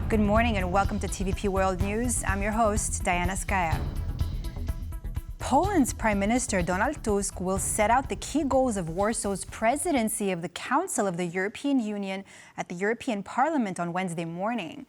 Good morning and welcome to TVP World News. I'm your host, Diana Skaya. Poland's Prime Minister Donald Tusk will set out the key goals of Warsaw's presidency of the Council of the European Union at the European Parliament on Wednesday morning.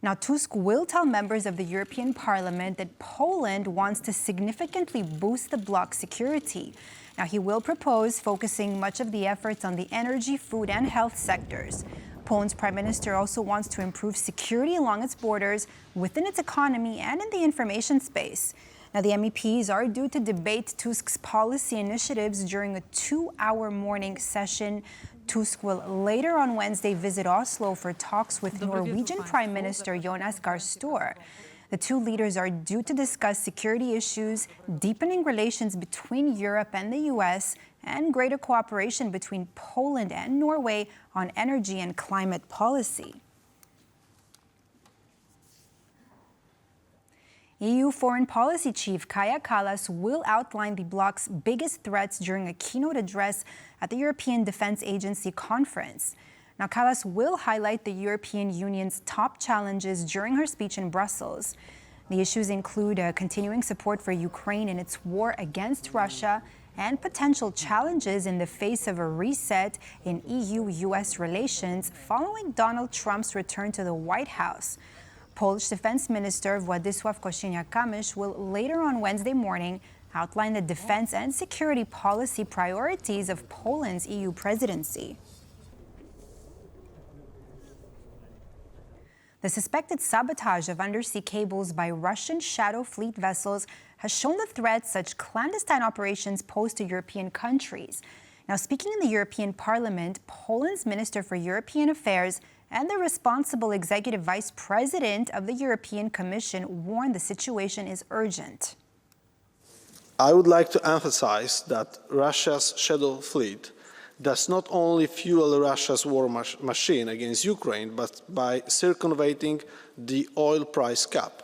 Now, Tusk will tell members of the European Parliament that Poland wants to significantly boost the bloc security. Now, he will propose focusing much of the efforts on the energy, food, and health sectors. Poland's prime minister also wants to improve security along its borders, within its economy, and in the information space. Now, the MEPs are due to debate Tusk's policy initiatives during a 2-hour morning session. Tusk will later on Wednesday visit Oslo for talks with Norwegian Prime Minister Jonas Gahr Støre. The two leaders are due to discuss security issues, deepening relations between Europe and the U.S., and greater cooperation between Poland and Norway on energy and climate policy. EU Foreign Policy Chief Kaja Kallas will outline the bloc's biggest threats during a keynote address at the European Defence Agency conference. Now, Kallas will highlight the European Union's top challenges during her speech in Brussels. The issues include continuing support for Ukraine in its war against Russia and potential challenges in the face of a reset in EU-US relations following Donald Trump's return to the White House. Polish Defense Minister Władysław Kosiniak-Kamysz will later on Wednesday morning outline the defense and security policy priorities of Poland's EU presidency. The suspected sabotage of undersea cables by Russian shadow fleet vessels has shown the threat such clandestine operations pose to European countries. Now, speaking in the European Parliament, Poland's Minister for European Affairs and the responsible executive vice president of the European Commission warned the situation is urgent. I would like to emphasize that Russia's shadow fleet does not only fuel Russia's war machine against Ukraine, but by circumventing the oil price cap.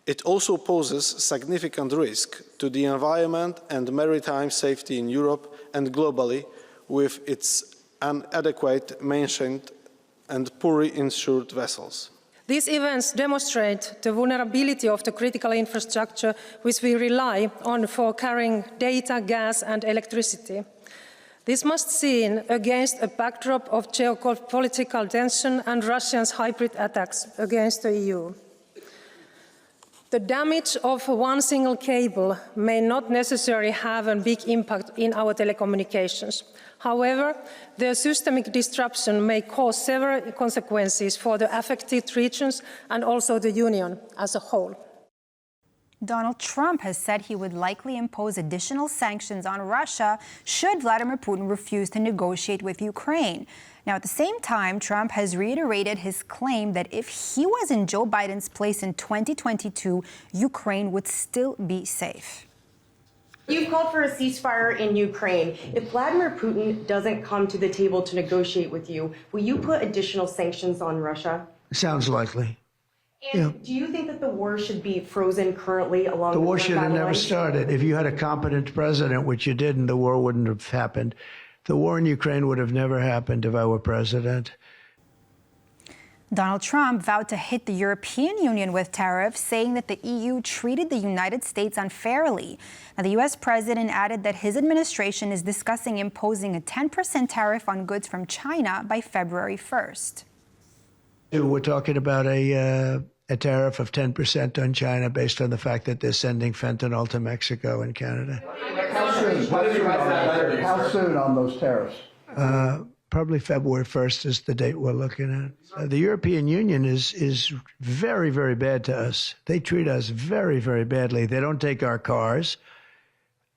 It also poses significant risk to the environment and maritime safety in Europe and globally with its inadequate maintenance and poorly insured vessels. These events demonstrate the vulnerability of the critical infrastructure which we rely on for carrying data, gas and electricity. This must be seen against a backdrop of geopolitical tension and Russia's hybrid attacks against the EU. The damage of one single cable may not necessarily have a big impact in our telecommunications. However, the systemic disruption may cause several consequences for the affected regions and also the Union as a whole. Donald Trump has said he would likely impose additional sanctions on Russia should Vladimir Putin refuse to negotiate with Ukraine. Now, at the same time, Trump has reiterated his claim that if he was in Joe Biden's place in 2022, Ukraine would still be safe. You've called for a ceasefire in Ukraine. If Vladimir Putin doesn't come to the table to negotiate with you, will you put additional sanctions on Russia? Sounds likely. And do you think that the war should be frozen currently along the with war should have never lines? started. If you had a competent president, which you didn't, the war wouldn't have happened. The war in Ukraine would have never happened if I were president. Donald Trump vowed to hit the European Union with tariffs, saying that the EU treated the United States unfairly. Now, the U.S. president added that his administration is discussing imposing a 10% tariff on goods from China by February 1st. We're talking about a tariff of 10% on China based on the fact that they're sending fentanyl to Mexico and Canada. How soon on those tariffs? Probably February 1st is the date we're looking at. The European Union is very, very bad to us. They treat us very, very badly. They don't take our cars.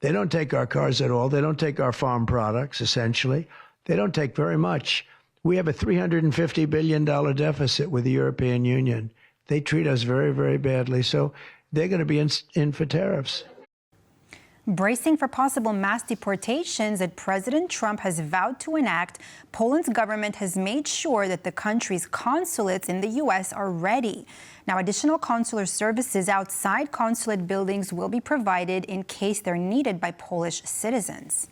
They don't take our cars at all. They don't take our farm products, essentially. They don't take very much. We have a $350 billion deficit with the European Union. They treat us very, very badly. So they're going to be in for tariffs. Bracing for possible mass deportations that President Trump has vowed to enact, Poland's government has made sure that the country's consulates in the U.S. are ready. Now, additional consular services outside consulate buildings will be provided in case they're needed by Polish citizens.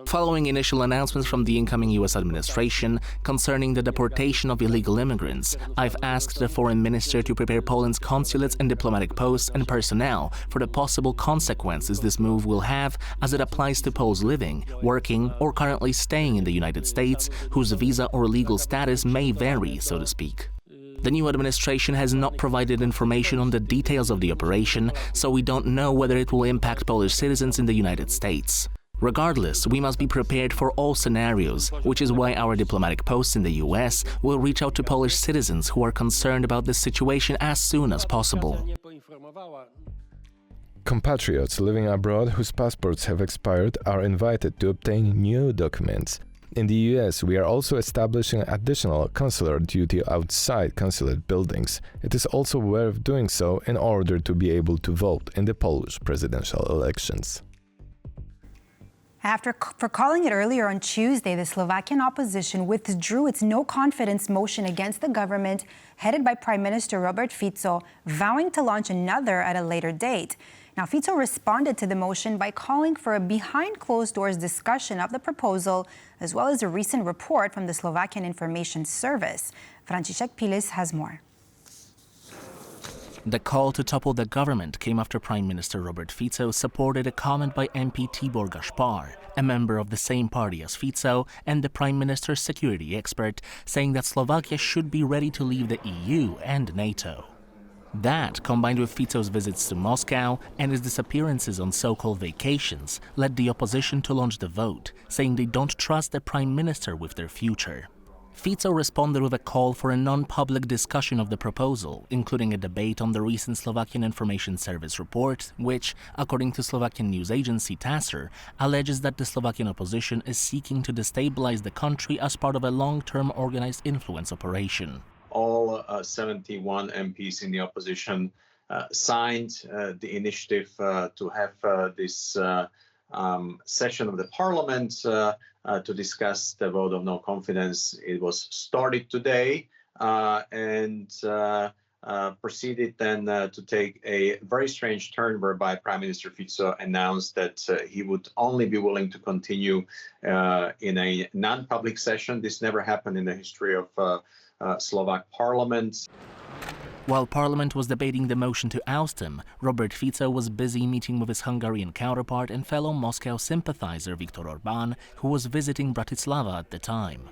Following initial announcements from the incoming U.S. administration concerning the deportation of illegal immigrants, I've asked the foreign minister to prepare Poland's consulates and diplomatic posts and personnel for the possible consequences this move will have as it applies to Poles living, working, or currently staying in the United States, whose visa or legal status may vary, so to speak. The new administration has not provided information on the details of the operation, so we don't know whether it will impact Polish citizens in the United States. Regardless, we must be prepared for all scenarios, which is why our diplomatic posts in the US will reach out to Polish citizens who are concerned about this situation as soon as possible. Compatriots living abroad whose passports have expired are invited to obtain new documents. In the US, we are also establishing additional consular duty outside consulate buildings. It is also worth doing so in order to be able to vote in the Polish presidential elections. For calling it earlier on Tuesday, the Slovakian opposition withdrew its no-confidence motion against the government headed by Prime Minister Robert Fico, vowing to launch another at a later date. Now, Fico responded to the motion by calling for a behind-closed-doors discussion of the proposal, as well as a recent report from the Slovakian Information Service. Franciszek Pilis has more. The call to topple the government came after Prime Minister Robert Fico supported a comment by MP Tibor Gaspar, a member of the same party as Fico and the Prime Minister's security expert, saying that Slovakia should be ready to leave the EU and NATO. That, combined with Fico's visits to Moscow and his disappearances on so-called vacations, led the opposition to launch the vote, saying they don't trust the Prime Minister with their future. Fico responded with a call for a non-public discussion of the proposal, including a debate on the recent Slovakian Information Service report, which, according to Slovakian news agency TASR, alleges that the Slovakian opposition is seeking to destabilize the country as part of a long-term organized influence operation. All 71 MPs in the opposition signed the initiative to have this session of the parliament to discuss the vote of no confidence. It was started today and proceeded then to take a very strange turn whereby Prime Minister Fico announced that he would only be willing to continue in a non-public session. This never happened in the history of Slovak parliament. While Parliament was debating the motion to oust him, Robert Fico was busy meeting with his Hungarian counterpart and fellow Moscow sympathizer Viktor Orbán, who was visiting Bratislava at the time.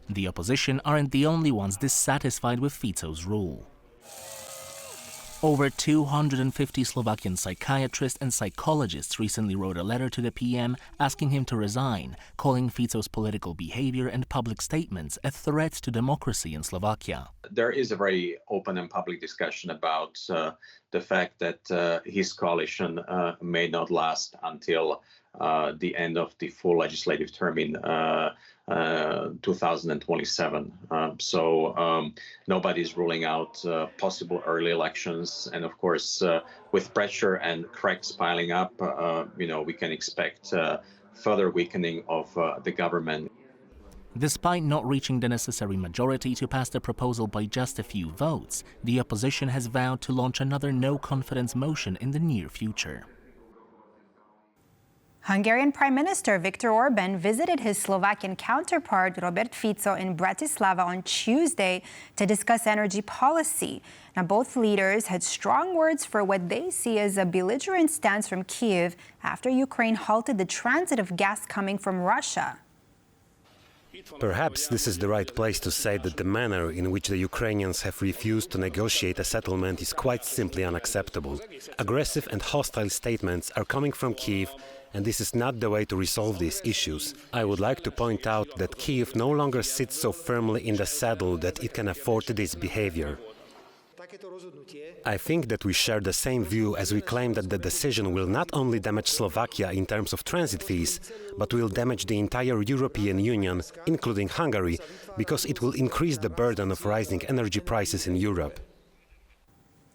The opposition aren't the only ones dissatisfied with Fico's rule. Over 250 Slovakian psychiatrists and psychologists recently wrote a letter to the PM asking him to resign, calling Fico's political behavior and public statements a threat to democracy in Slovakia. There is a very open and public discussion about the fact that his coalition may not last until the end of the full legislative term in 2027. So nobody's ruling out possible early elections. And of course, with pressure and cracks piling up, we can expect further weakening of the government. Despite not reaching the necessary majority to pass the proposal by just a few votes, the opposition has vowed to launch another no-confidence motion in the near future. Hungarian Prime Minister Viktor Orbán visited his Slovakian counterpart Robert Fico in Bratislava on Tuesday to discuss energy policy. Now, both leaders had strong words for what they see as a belligerent stance from Kyiv after Ukraine halted the transit of gas coming from Russia. Perhaps this is the right place to say that the manner in which the Ukrainians have refused to negotiate a settlement is quite simply unacceptable. Aggressive and hostile statements are coming from Kyiv, and this is not the way to resolve these issues. I would like to point out that Kyiv no longer sits so firmly in the saddle that it can afford this behavior. I think that we share the same view as we claim that the decision will not only damage Slovakia in terms of transit fees, but will damage the entire European Union, including Hungary, because it will increase the burden of rising energy prices in Europe.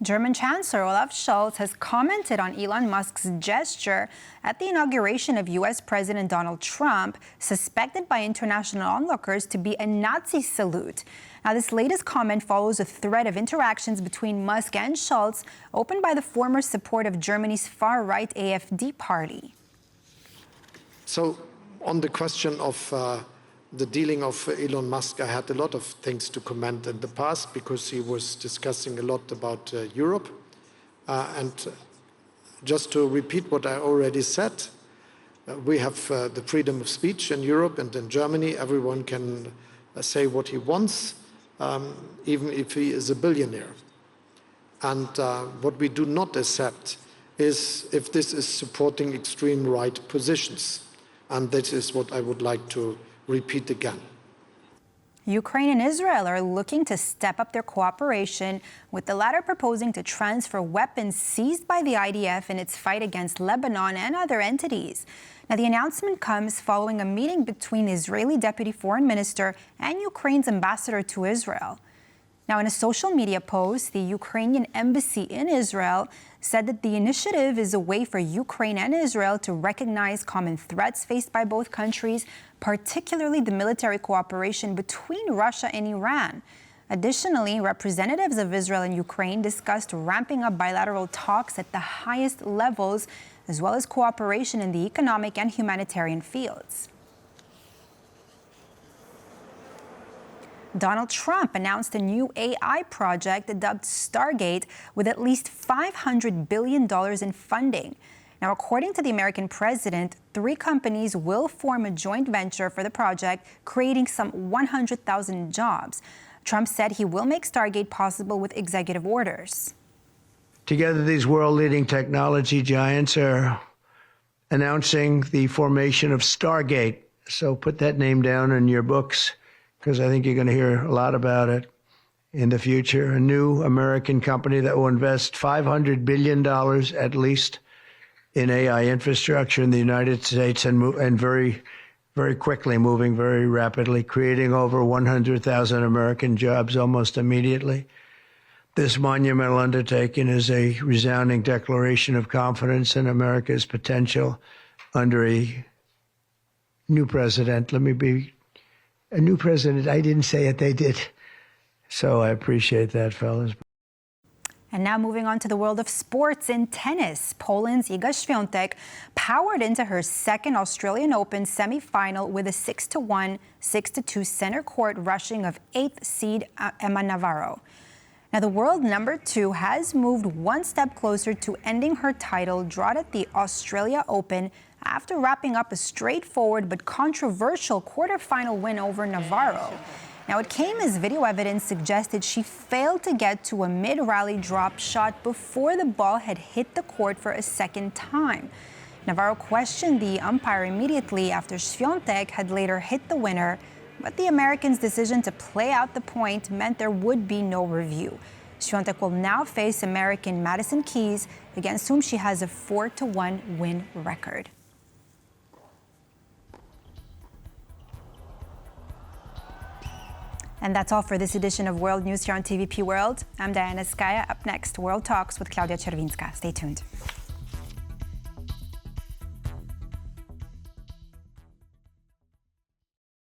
German Chancellor Olaf Scholz has commented on Elon Musk's gesture at the inauguration of U.S. President Donald Trump, suspected by international onlookers to be a Nazi salute. Now, this latest comment follows a thread of interactions between Musk and Scholz, opened by the former support of Germany's far-right AfD party. So on the question of the dealing of Elon Musk, I had a lot of things to comment in the past because he was discussing a lot about Europe. And just to repeat what I already said, we have the freedom of speech in Europe and in Germany. Everyone can say what he wants, even if he is a billionaire. And what we do not accept is if this is supporting extreme right positions. And this is what I would like to repeat again. Ukraine and Israel are looking to step up their cooperation, with the latter proposing to transfer weapons seized by the IDF in its fight against Lebanon and other entities. Now, the announcement comes following a meeting between the Israeli Deputy Foreign Minister and Ukraine's ambassador to Israel. Now, in a social media post, the Ukrainian embassy in Israel said that the initiative is a way for Ukraine and Israel to recognize common threats faced by both countries, particularly the military cooperation between Russia and Iran. Additionally, representatives of Israel and Ukraine discussed ramping up bilateral talks at the highest levels, as well as cooperation in the economic and humanitarian fields. Donald Trump announced a new AI project dubbed Stargate with at least $500 billion in funding. Now, according to the American president, 3 companies will form a joint venture for the project, creating some 100,000 jobs. Trump said he will make Stargate possible with executive orders. Together, these world-leading technology giants are announcing the formation of Stargate. So put that name down in your books, because I think you're going to hear a lot about it in the future. A new American company that will invest $500 billion at least in AI infrastructure in the United States, and very, very quickly, moving very rapidly, creating over 100,000 American jobs almost immediately. This monumental undertaking is a resounding declaration of confidence in America's potential under a new president. Let me be a new president. I didn't say it, they did. So I appreciate that, fellas. And now moving on to the world of sports. In tennis, Poland's Iga Świątek powered into her second Australian Open semi-final with a 6-1, 6-2 center court rushing of 8th seed Emma Navarro. Now, the world number 2 has moved one step closer to ending her title drought at the Australia Open after wrapping up a straightforward but controversial quarterfinal win over Navarro. Now, it came as video evidence suggested she failed to get to a mid-rally drop shot before the ball had hit the court for a second time. Navarro questioned the umpire immediately after Świątek had later hit the winner, but the Americans' decision to play out the point meant there would be no review. Świątek will now face American Madison Keys, against whom she has a 4-1 win record. And that's all for this edition of World News here on TVP World. I'm Diana Skaya. Up next, World Talks with Klaudia Czerwińska. Stay tuned.